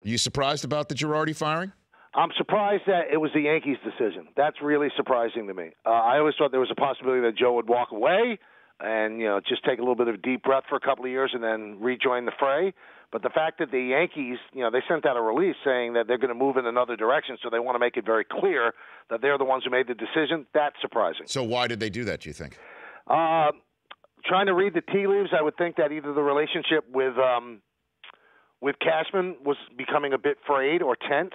You surprised about the Girardi firing? I'm surprised that it was the Yankees' decision. That's really surprising to me. I always thought there was a possibility that Joe would walk away and just take a little bit of a deep breath for a couple of years and then rejoin the fray. But the fact that the Yankees, they sent out a release saying that they're going to move in another direction, so they want to make it very clear that they're the ones who made the decision, that's surprising. So why did they do that, do you think? Trying to read the tea leaves, I would think that either the relationship with Cashman was becoming a bit frayed or tense,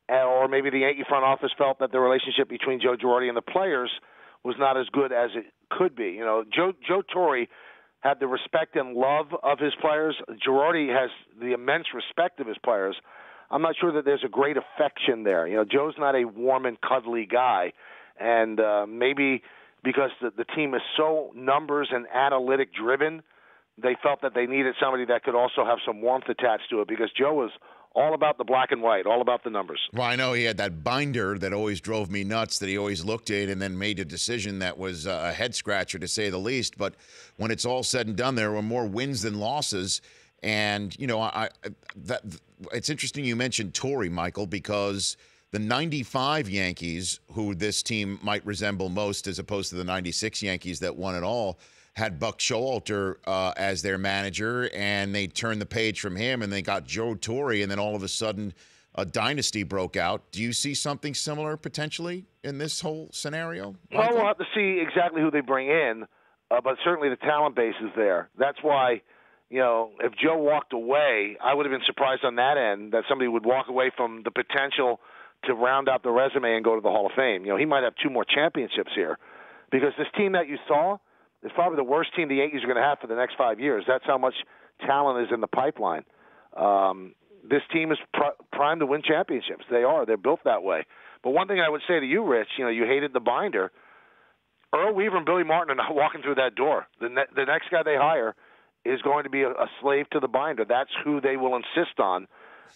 or maybe the Yankee front office felt that the relationship between Joe Girardi and the players was not as good as it could be. Joe Torre had the respect and love of his players. Girardi has the immense respect of his players. I'm not sure that there's a great affection there. Joe's not a warm and cuddly guy, and maybe because the team is so numbers and analytic driven, they felt that they needed somebody that could also have some warmth attached to it, because Joe was all about the black and white, all about the numbers. Well, I know he had that binder that always drove me nuts, that he always looked at and then made a decision that was a head-scratcher, to say the least. But when it's all said and done, there were more wins than losses. And, it's interesting you mentioned Torre, Michael, because the 95 Yankees, who this team might resemble most as opposed to the 96 Yankees that won it all, had Buck Showalter as their manager, and they turned the page from him, and they got Joe Torre, and then all of a sudden a dynasty broke out. Do you see something similar potentially in this whole scenario, Michael? Well, we'll have to see exactly who they bring in, but certainly the talent base is there. That's why, if Joe walked away, I would have been surprised on that end that somebody would walk away from the potential to round out the resume and go to the Hall of Fame. He might have 2 more championships here, because this team that you saw, it's probably the worst team the Yankees are going to have for the next 5 years. That's how much talent is in the pipeline. This team is primed to win championships. They are. They're built that way. But one thing I would say to you, Rich, you hated the binder. Earl Weaver and Billy Martin are not walking through that door. The next guy they hire is going to be a slave to the binder. That's who they will insist on,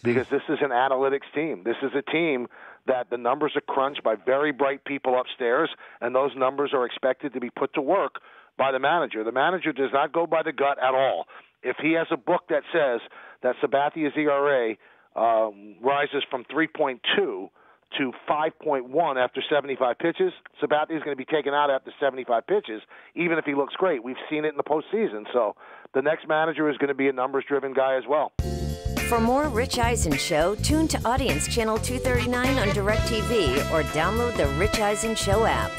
because this is an analytics team. This is a team that the numbers are crunched by very bright people upstairs, and those numbers are expected to be put to work by the manager. The manager does not go by the gut at all. If he has a book that says that Sabatia's ERA rises from 3.2 to 5.1 after 75 pitches, Sabathia is going to be taken out after 75 pitches, even if he looks great. We've seen it in the postseason. So the next manager is going to be a numbers-driven guy as well. For more Rich Eisen Show, tune to Audience Channel 239 on DirecTV or download the Rich Eisen Show app.